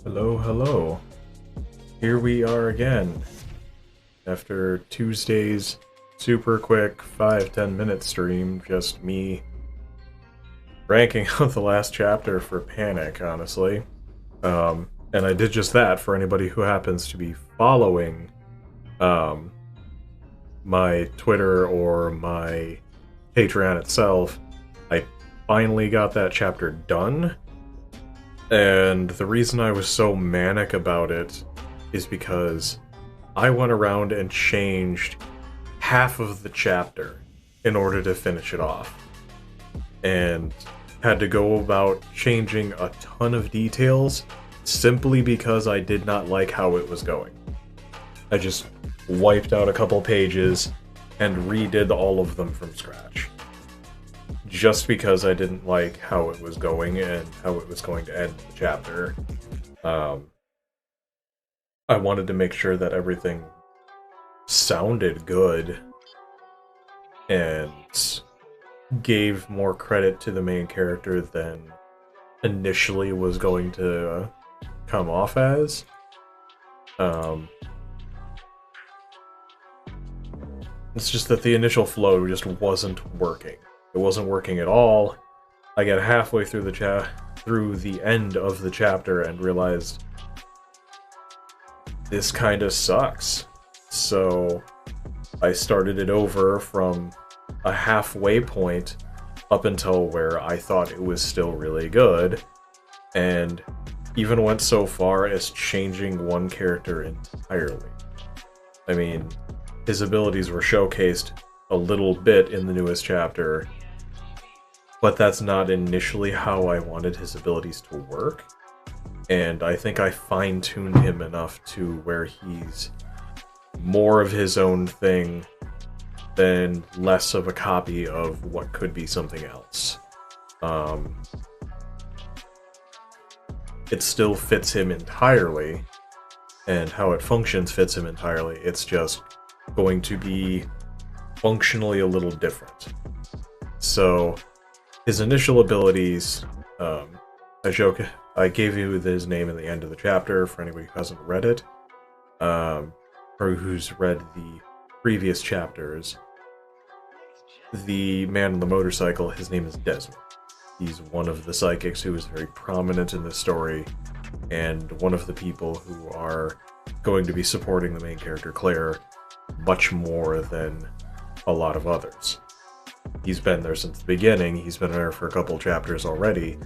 Hello, hello. Here we are again. After Tuesday's super quick 5-10 minute stream, just me ranking out the last chapter for Panic, honestly. And I did just that for anybody who happens to be following my Twitter or my Patreon itself. I finally got that chapter done. And the reason I was so manic about it is because I went around and changed half of the chapter in order to finish it off. And had to go about changing a ton of details simply because I did not like how it was going. I just wiped out a couple pages and redid all of them from scratch. Just because I didn't like how it was going and how it was going to end the chapter. I wanted to make sure that everything sounded good and gave more credit to the main character than initially was going to come off as. It's just that the initial flow just wasn't working. It wasn't working at all. I got halfway through the end of the chapter and realized this kind of sucks. So I started it over from a halfway point up until where I thought it was still really good, and even went so far as changing one character entirely. I mean, his abilities were showcased a little bit in the newest chapter, but that's not initially how I wanted his abilities to work. And I think I fine-tuned him enough to where he's more of his own thing than less of a copy of what could be something else. It still fits him entirely, and how it functions fits him entirely. It's just going to be functionally a little different. So his initial abilities, I gave you his name in the end of the chapter for anybody who hasn't read it, or who's read the previous chapters. The man on the motorcycle, his name is Desmond. He's one of the psychics who is very prominent in this story, and one of the people who are going to be supporting the main character, Claire, much more than a lot of others. He's been there since the beginning. He's been there for a couple chapters already,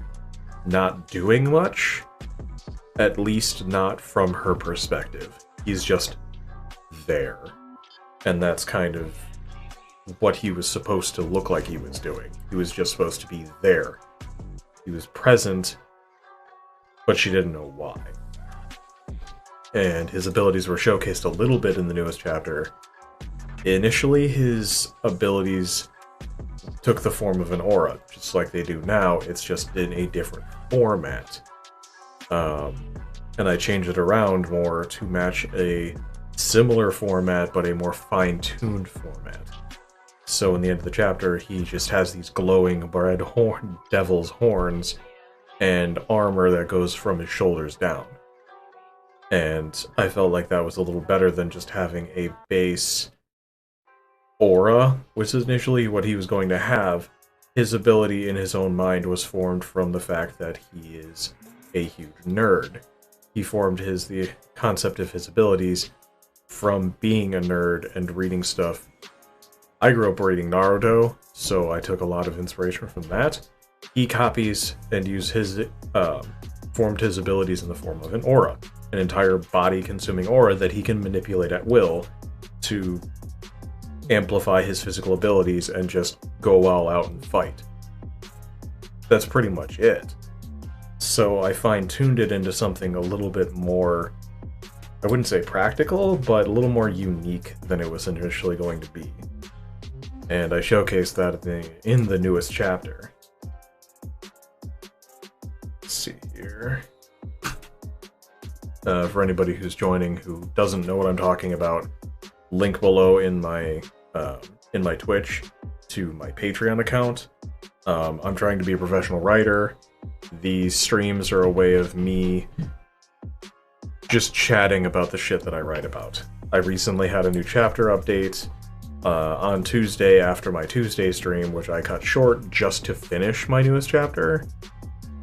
not doing much, at least not from her perspective. He's just there. And that's kind of what he was supposed to look like he was doing. He was just supposed to be there. He was present, but she didn't know why. And his abilities were showcased a little bit in the newest chapter. Initially, his abilities took the form of an aura, just like they do now. It's just in a different format. And I changed it around more to match a similar format, but a more fine-tuned format. So in the end of the chapter, he just has these glowing red devil's horns and armor that goes from his shoulders down. And I felt like that was a little better than just having a base aura, which is initially what he was going to have. His ability in his own mind was formed from the fact that he is a huge nerd. He formed the concept of his abilities from being a nerd and reading stuff. I grew up reading Naruto, so I took a lot of inspiration from that. He copies and formed his abilities in the form of an aura, an entire body-consuming aura that he can manipulate at will to amplify his physical abilities and just go all out and fight. That's pretty much it. So I fine-tuned it into something a little bit more, I wouldn't say practical, but a little more unique than it was initially going to be. And I showcased that in the newest chapter. Let's see here. For anybody who's joining who doesn't know what I'm talking about, link below in my Twitch to my Patreon account. I'm trying to be a professional writer. These streams are a way of me just chatting about the shit that I write about. I recently had a new chapter update on Tuesday after my Tuesday stream, which I cut short just to finish my newest chapter,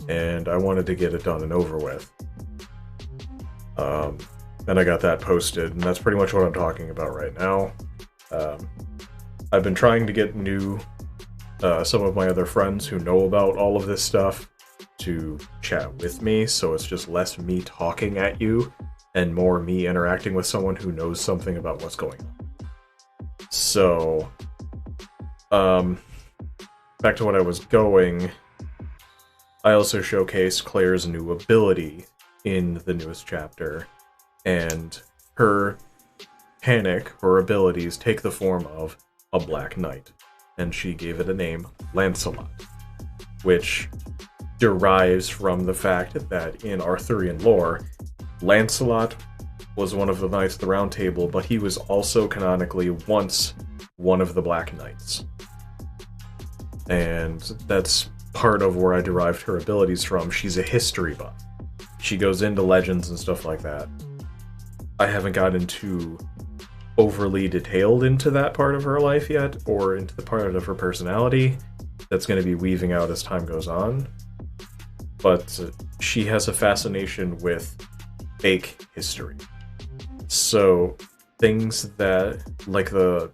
and I wanted to get it done and over with. And I got that posted, and that's pretty much what I'm talking about right now. I've been trying to get some of my other friends who know about all of this stuff to chat with me, so it's just less me talking at you and more me interacting with someone who knows something about what's going on. So, back to what I was going, I also showcased Claire's new ability in the newest chapter, and her panic, her abilities take the form of a Black Knight, and she gave it a name, Lancelot, which derives from the fact that in Arthurian lore, Lancelot was one of the Knights of the Round Table, but he was also canonically once one of the Black Knights. And that's part of where I derived her abilities from. She's a history buff. She goes into legends and stuff like that. I haven't gotten too overly detailed into that part of her life yet, or into the part of her personality that's going to be weaving out as time goes on. But she has a fascination with fake history. So things that, like the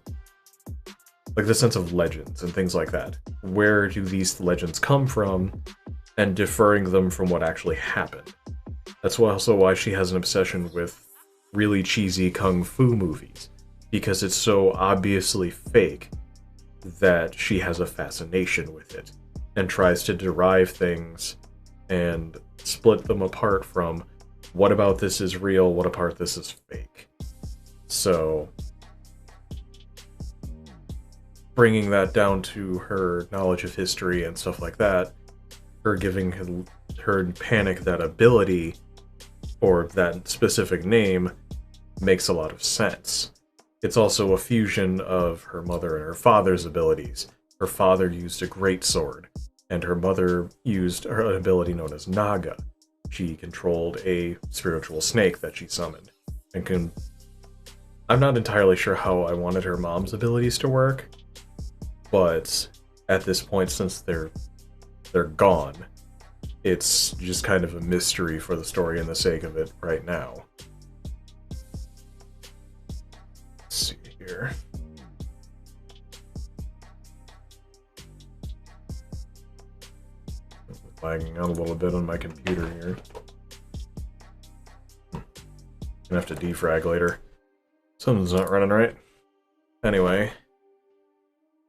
sense of legends and things like that. Where do these legends come from, and deferring them from what actually happened. That's also why she has an obsession with really cheesy kung fu movies, because it's so obviously fake that she has a fascination with it, and tries to derive things and split them apart from what about this is real, what about this is fake. So, bringing that down to her knowledge of history and stuff like that, her giving her panic that ability, or that specific name, makes a lot of sense. It's also a fusion of her mother and her father's abilities. Her father used a great sword, and her mother used her ability known as Naga. She controlled a spiritual snake that she summoned. And I'm not entirely sure how I wanted her mom's abilities to work, but at this point, since they're gone, it's just kind of a mystery for the story and the sake of it right now. Let's see here. Lagging out a little bit on my computer here. Gonna have to defrag later. Something's not running right. Anyway,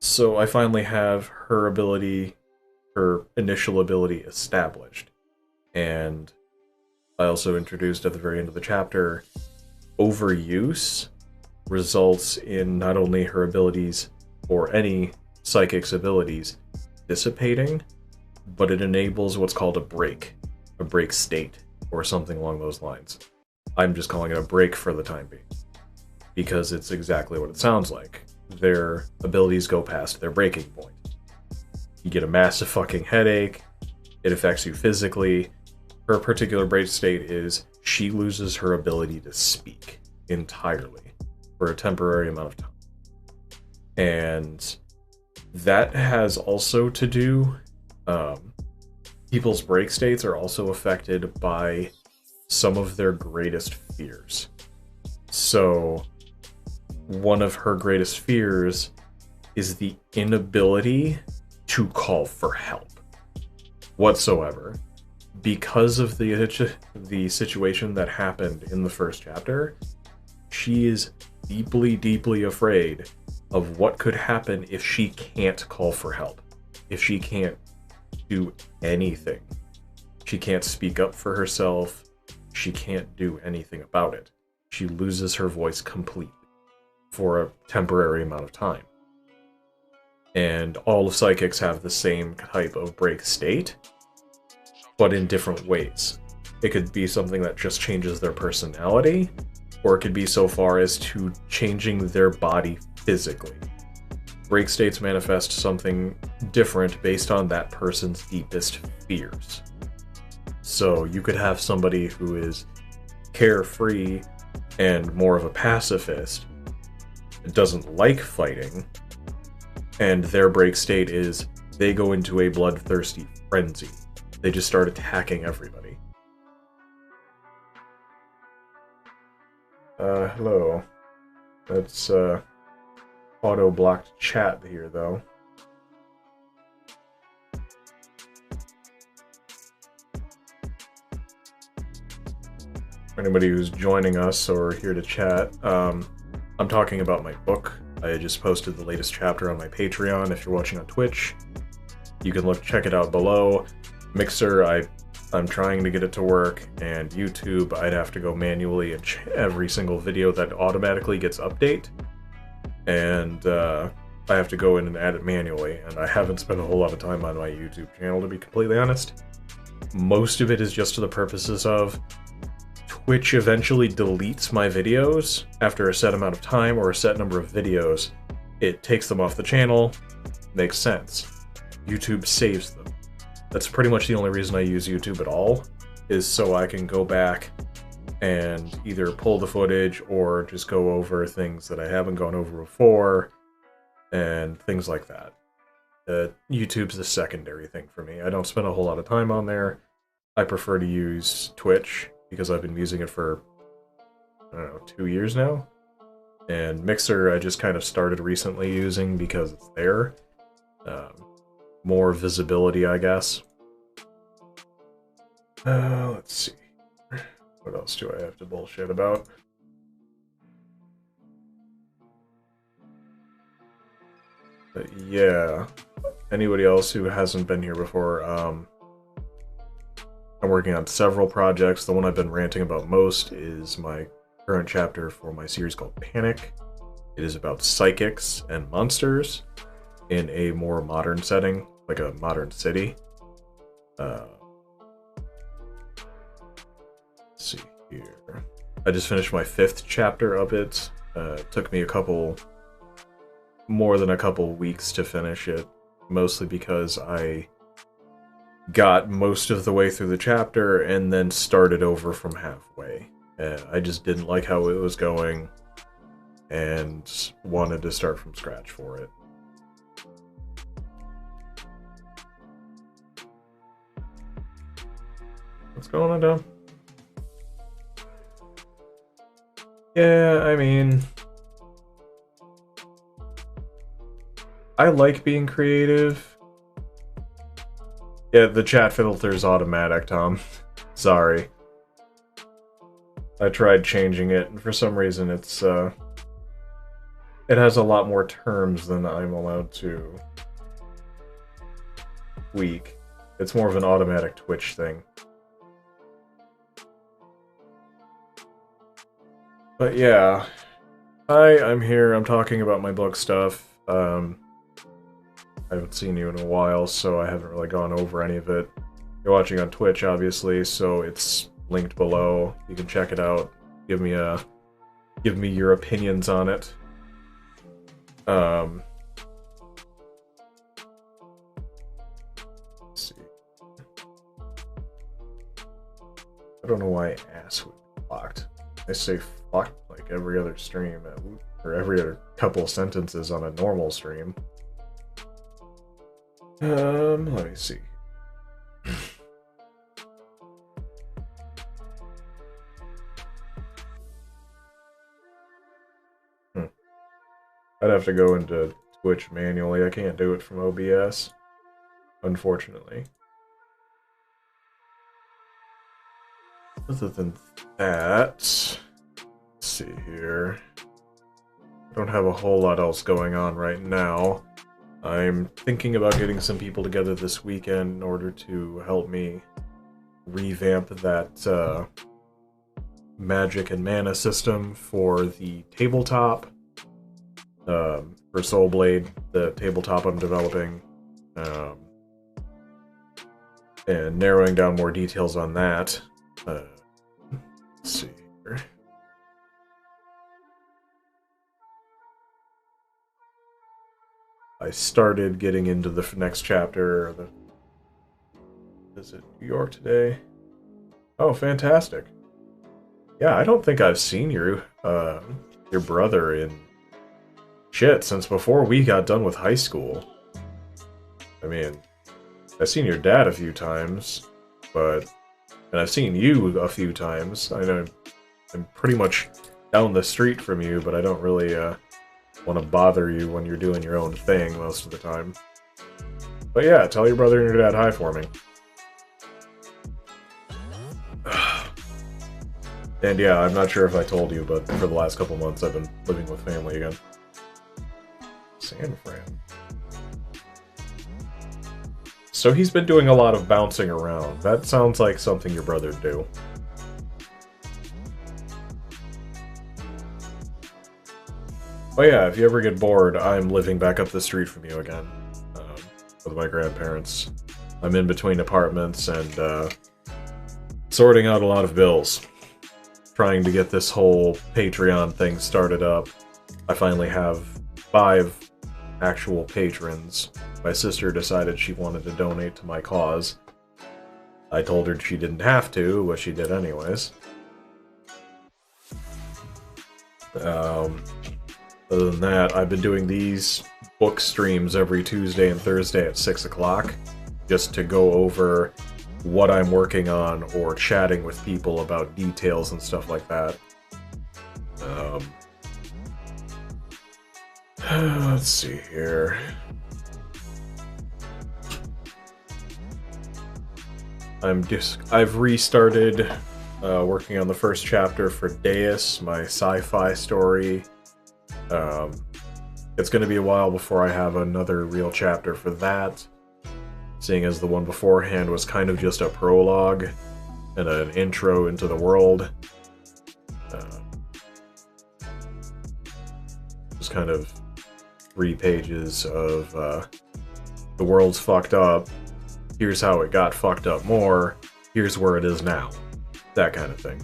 so I finally have her ability, her initial ability established. And I also introduced at the very end of the chapter, overuse results in not only her abilities or any psychic's abilities dissipating, but it enables what's called a break state, or something along those lines. I'm just calling it a break for the time being, because it's exactly what it sounds like. Their abilities go past their breaking point. You get a massive fucking headache, it affects you physically. Her particular break state is she loses her ability to speak entirely for a temporary amount of time. And that has also to do, people's break states are also affected by some of their greatest fears. So, one of her greatest fears is the inability to call for help whatsoever. Because of the situation that happened in the first chapter, she is deeply, deeply afraid of what could happen if she can't call for help. If she can't do anything. She can't speak up for herself. She can't do anything about it. She loses her voice completely for a temporary amount of time. And all of psychics have the same type of break state, but in different ways. It could be something that just changes their personality, or it could be so far as to changing their body physically. Break states manifest something different based on that person's deepest fears. So you could have somebody who is carefree and more of a pacifist, doesn't like fighting, and their break state is they go into a bloodthirsty frenzy. They just start attacking everybody. Hello. That's, auto-blocked chat here, though. For anybody who's joining us or here to chat, I'm talking about my book. I just posted the latest chapter on my Patreon. If you're watching on Twitch, you can check it out below. Mixer, I'm trying to get it to work, and YouTube, I'd have to go manually and every single video that automatically gets update, and I have to go in and add it manually, and I haven't spent a whole lot of time on my YouTube channel, to be completely honest. Most of it is just to the purposes of Twitch eventually deletes my videos after a set amount of time or a set number of videos. It takes them off the channel. Makes sense. YouTube saves them. That's pretty much the only reason I use YouTube at all, is so I can go back and either pull the footage or just go over things that I haven't gone over before and things like that. YouTube's the secondary thing for me. I don't spend a whole lot of time on there. I prefer to use Twitch because I've been using it for, I don't know, 2 years now. And Mixer I just kind of started recently using because it's there. More visibility, I guess. Let's see. What else do I have to bullshit about? But yeah, anybody else who hasn't been here before, I'm working on several projects. The one I've been ranting about most is my current chapter for my series called Panic. It is about psychics and monsters in a more modern setting, like a modern city. Let's see here. I just finished my 5th chapter of it. It took me more than a couple weeks to finish it, mostly because I got most of the way through the chapter and then started over from halfway. I just didn't like how it was going and wanted to start from scratch for it. What's going on, Dom? Yeah, I mean, I like being creative. Yeah, the chat filter is automatic, Tom. Sorry. I tried changing it, and for some reason it's, it has a lot more terms than I'm allowed to tweak. It's more of an automatic Twitch thing. But yeah, I'm here, I'm talking about my book stuff. I haven't seen you in a while, so I haven't really gone over any of it. You're watching on Twitch, obviously, so it's linked below. You can check it out. Give me your opinions on it. Let's see. I don't know why ass would be blocked. I say fuck like every other stream, or every other couple sentences on a normal stream. Let me see. I'd have to go into Twitch manually. I can't do it from OBS, unfortunately. Other than that, let's see here. I don't have a whole lot else going on right now. I'm thinking about getting some people together this weekend in order to help me revamp that magic and mana system for the tabletop. For Soul Blade, the tabletop I'm developing. And narrowing down more details on that. Let's see here. I started getting into the next chapter. Is it New York today? Oh, fantastic. Yeah, I don't think I've seen your brother in shit since before we got done with high school. I mean, I've seen your dad a few times, and I've seen you a few times. I know I'm pretty much down the street from you, but I don't really want to bother you when you're doing your own thing most of the time. But yeah, tell your brother and your dad hi for me. And yeah, I'm not sure if I told you, but for the last couple months I've been living with family again. San Fran. So he's been doing a lot of bouncing around. That sounds like something your brother'd do. Oh yeah, if you ever get bored, I'm living back up the street from you again. With my grandparents. I'm in between apartments and sorting out a lot of bills. Trying to get this whole Patreon thing started up. I finally have 5 actual patrons. My sister decided she wanted to donate to my cause. I told her she didn't have to, but she did anyways. Other than that, I've been doing these book streams every Tuesday and Thursday at 6 o'clock, just to go over what I'm working on or chatting with people about details and stuff like that. Let's see here. I've restarted working on the first chapter for Deus, my sci-fi story. It's going to be a while before I have another real chapter for that, seeing as the one beforehand was kind of just a prologue and an intro into the world. Just kind of 3 pages of the world's fucked up, here's how it got fucked up more, here's where it is now. That kind of thing.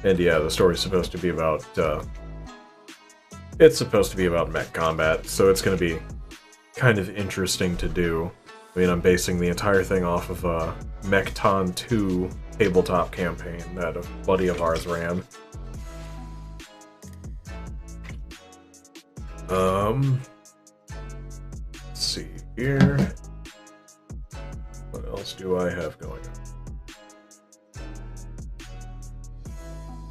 And yeah, the story's supposed to be about, it's supposed to be about mech combat, so it's going to be kind of interesting to do. I mean, I'm basing the entire thing off of a Mechton 2 tabletop campaign that a buddy of ours ran. Let's see here. What else do I have going on?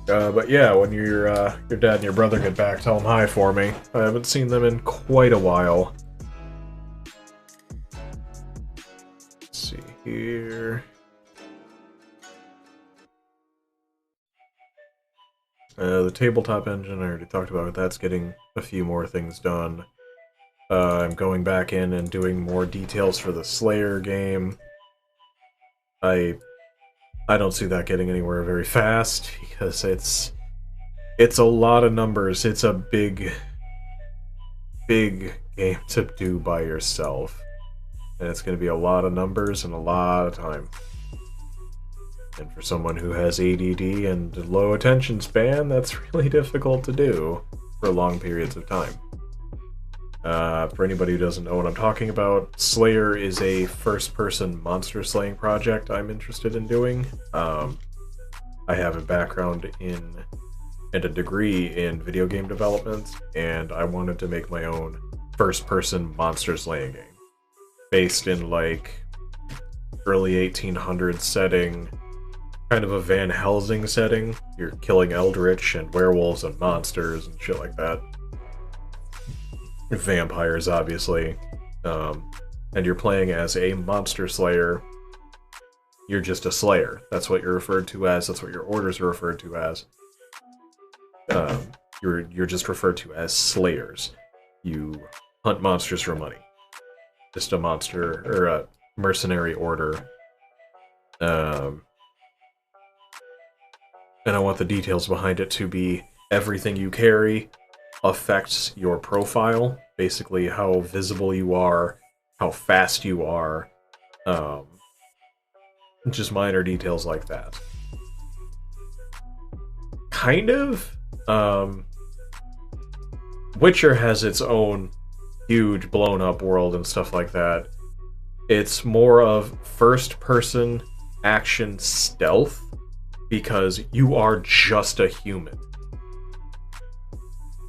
But yeah, when your dad and your brother get back, tell them hi for me. I haven't seen them in quite a while. Let's see here. The tabletop engine, I already talked about it. That's getting a few more things done. I'm going back in and doing more details for the Slayer game. I don't see that getting anywhere very fast, because it's a lot of numbers. It's a big game to do by yourself. And it's going to be a lot of numbers and a lot of time. And for someone who has ADD and low attention span, that's really difficult to do for long periods of time. For anybody who doesn't know what I'm talking about, Slayer is a first-person monster slaying project I'm interested in doing. I have a background in and a degree in video game development, and I wanted to make my own first-person monster slaying game. Based in, like, early 1800s setting, kind of a Van Helsing setting. You're killing eldritch and werewolves and monsters and shit like that. Vampires, obviously. And you're playing as a monster slayer. You're just a slayer. That's what you're referred to as. That's what your orders are referred to as. You're just referred to as slayers. You hunt monsters for money. Just a monster, or a mercenary order. And I want the details behind it to be everything you carry affects your profile. Basically, how visible you are, how fast you are. Just minor details like that. Kind of. Witcher has its own huge blown up world and stuff like that. It's more of first person action stealth because you are just a human.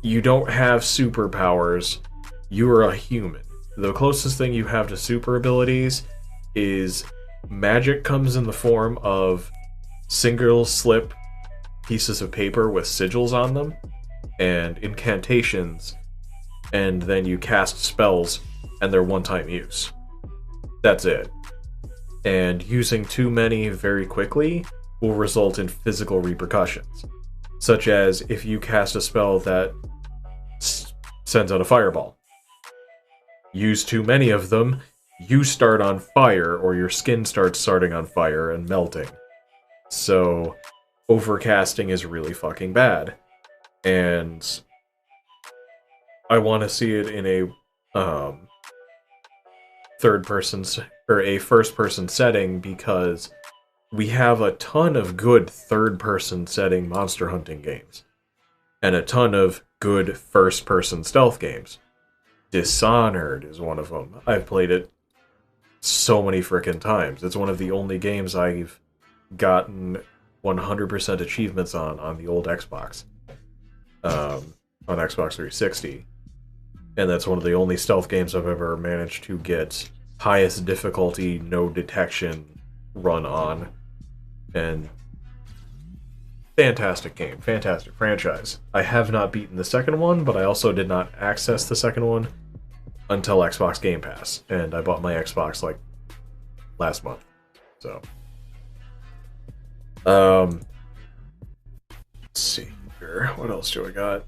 You don't have superpowers. You are a human. The closest thing you have to super abilities is magic comes in the form of single slip pieces of paper with sigils on them and incantations, and then you cast spells and they're one-time use. That's it. And using too many very quickly will result in physical repercussions, such as if you cast a spell that sends out a fireball. Use too many of them, you start on fire, or your skin starting on fire and melting. So, overcasting is really fucking bad. And I want to see it in a a first-person setting, because we have a ton of good third-person setting monster hunting games. And a ton of good first-person stealth games. Dishonored is one of them. I've played it so many frickin' times. It's one of the only games I've gotten 100% achievements on the old Xbox. On Xbox 360. And that's one of the only stealth games I've ever managed to get highest difficulty, no detection run on. And fantastic game, fantastic franchise. I have not beaten the second one, but I also did not access the second one until Xbox Game Pass, and I bought my Xbox like last month. So, let's see here. What else do I got?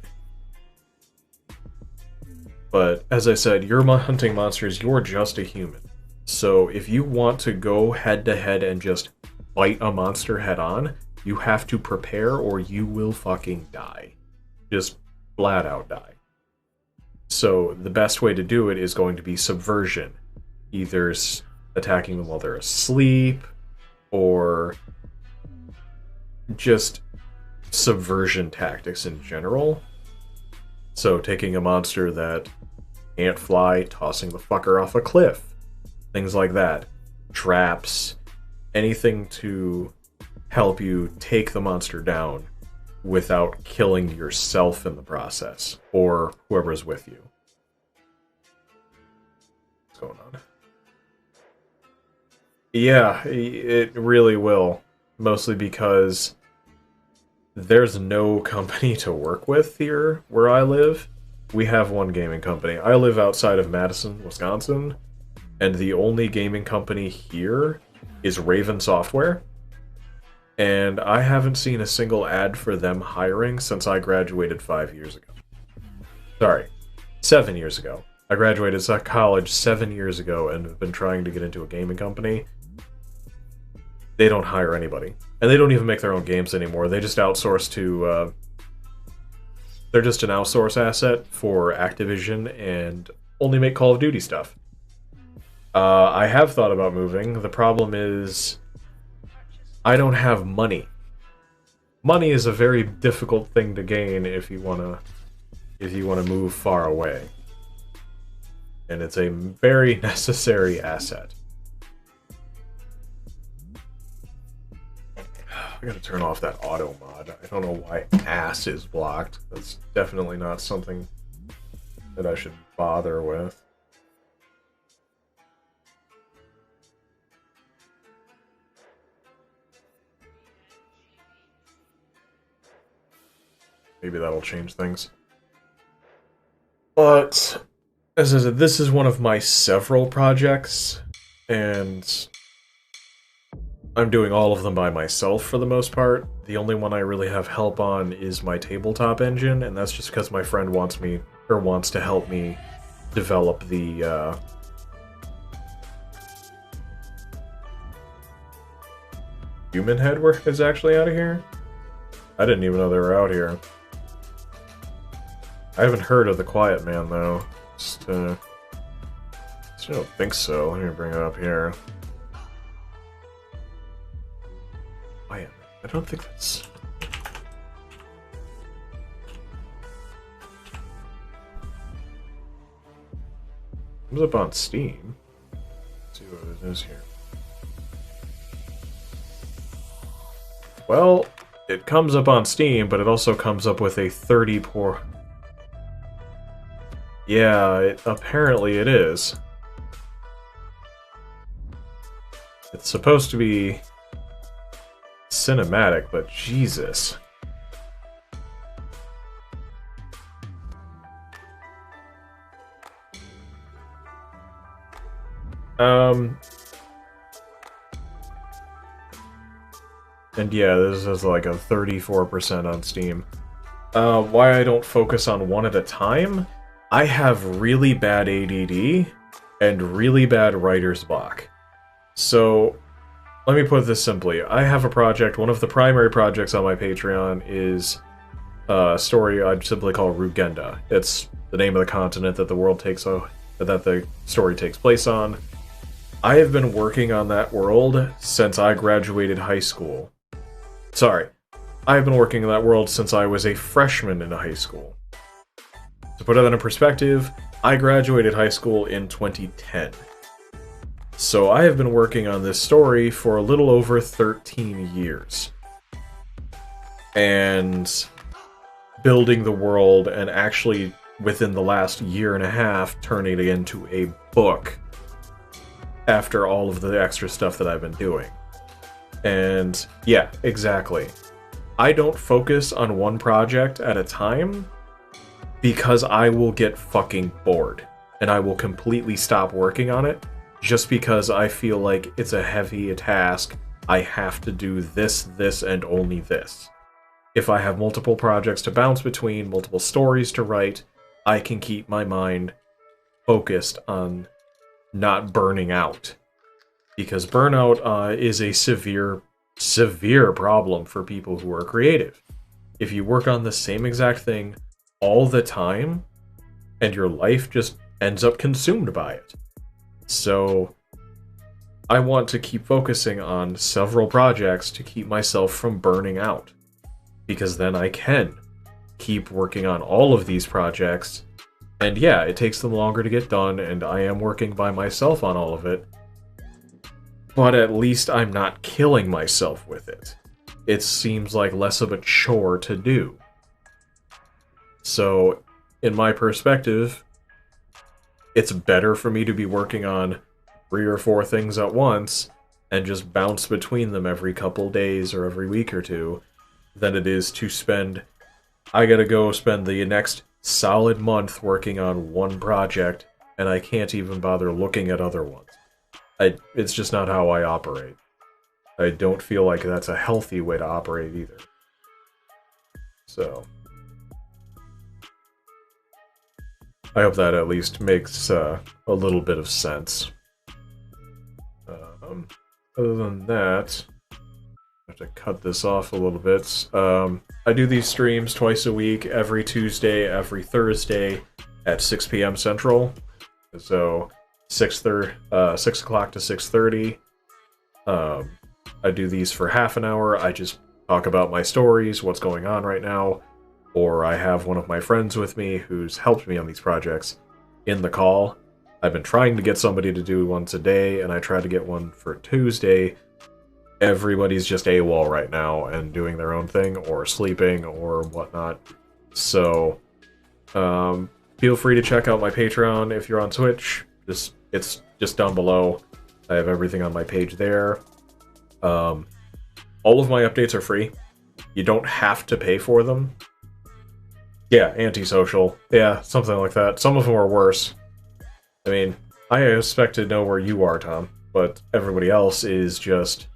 But as I said, you're hunting monsters. You're just a human. So if you want to go head to head and just fight a monster head on, you have to prepare or you will fucking die. Just flat out die. So the best way to do it is going to be subversion. Either attacking them while they're asleep, or just subversion tactics in general. So taking a monster that can't fly, tossing the fucker off a cliff. Things like that. Traps. Anything to help you take the monster down without killing yourself in the process, or whoever's with you. What's going on? Yeah, it really will. Mostly because there's no company to work with here where I live. We have one gaming company. I live outside of Madison, Wisconsin, and the only gaming company here is Raven Software. And I haven't seen a single ad for them hiring since I graduated 5 years ago. Sorry, 7 years ago. I graduated college 7 years ago and have been trying to get into a gaming company. They don't hire anybody. And they don't even make their own games anymore. They just outsource to... they're just an outsource asset for Activision and only make Call of Duty stuff. I have thought about moving. The problem is I don't have money. Money is a very difficult thing to gain if you wanna move far away. And it's a very necessary asset. I gotta turn off that auto mod. I don't know why ass is blocked. That's definitely not something that I should bother with. Maybe that'll change things. But, as I said, this is one of my several projects, and I'm doing all of them by myself for the most part. The only one I really have help on is my tabletop engine, and that's just because my friend wants to help me develop the, Human Head is actually out of here? I didn't even know they were out here. I haven't heard of the Quiet Man, though. I don't think so. Let me bring it up here. Quiet Man. I don't think that's... Comes up on Steam. Let's see what it is here. Well, it comes up on Steam, but it also comes up with a 30 poor... Yeah, apparently it is. It's supposed to be cinematic, but Jesus. And yeah, this is like a 34% on Steam. Why I don't focus on one at a time? I have really bad ADD and really bad writer's block. So, let me put this simply. I have a project, one of the primary projects on my Patreon is a story I'd simply call Rugenda. It's the name of the continent that the story takes place on. I have been working on that world since I graduated high school. Sorry, I've been working in that world since I was a freshman in high school. To put that in perspective, I graduated high school in 2010. So I have been working on this story for a little over 13 years. And building the world, and actually within the last year and a half turning it into a book after all of the extra stuff that I've been doing. And yeah, exactly. I don't focus on one project at a time because I will get fucking bored and I will completely stop working on it just because I feel like it's a heavy task. I have to do this, and only this. If I have multiple projects to bounce between, multiple stories to write, I can keep my mind focused on not burning out. Because burnout is a severe problem for people who are creative. If you work on the same exact thing all the time, and your life just ends up consumed by it. So, I want to keep focusing on several projects to keep myself from burning out. Because then I can keep working on all of these projects, and yeah, it takes them longer to get done, and I am working by myself on all of it. But at least I'm not killing myself with it. It seems like less of a chore to do. So, in my perspective, it's better for me to be working on 3 or 4 things at once and just bounce between them every couple days or every week or two than it is to I gotta go spend the next solid month working on one project and I can't even bother looking at other ones. It's just not how I operate. I don't feel like that's a healthy way to operate either. So, I hope that at least makes a little bit of sense. Other than that, I have to cut this off a little bit. I do these streams twice a week, every Tuesday, every Thursday at 6 p.m. Central. So 6 o'clock to 6:30. I do these for half an hour. I just talk about my stories, what's going on right now, or I have one of my friends with me who's helped me on these projects in the call. I've been trying to get somebody to do one today, and I tried to get one for Tuesday. Everybody's just AWOL right now and doing their own thing, or sleeping, or whatnot. So, feel free to check out my Patreon if you're on Twitch. It's just down below. I have everything on my page there. All of my updates are free. You don't have to pay for them. Yeah, antisocial. Yeah, something like that. Some of them are worse. I mean, I expect to know where you are, Tom, but everybody else is just...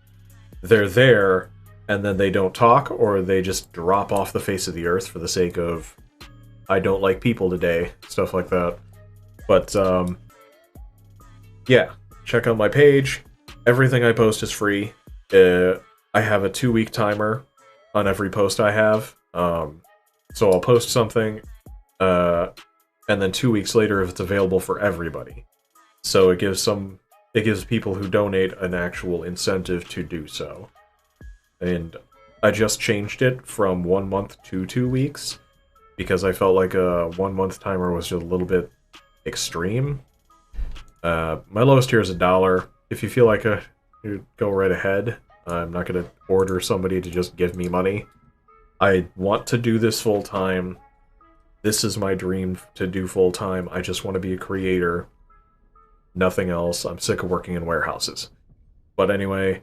They're there, and then they don't talk, or they just drop off the face of the earth for the sake of, I don't like people today, stuff like that. But, yeah, check out my page. Everything I post is free. I have a 2-week timer on every post I have. So I'll post something, and then 2 weeks later, if it's available for everybody. So it gives people who donate an actual incentive to do so. And I just changed it from 1 month to 2 weeks, because I felt like a 1 month timer was just a little bit extreme. My lowest tier is $1. If you feel like you go right ahead. I'm not going to order somebody to just give me money. I want to do this full time. This is my dream to do full time. I just want to be a creator. Nothing else. I'm sick of working in warehouses. But anyway,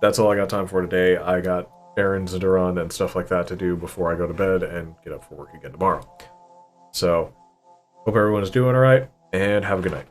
that's all I got time for today. I got errands to run and stuff like that to do before I go to bed and get up for work again tomorrow. So, hope everyone is doing alright, and have a good night.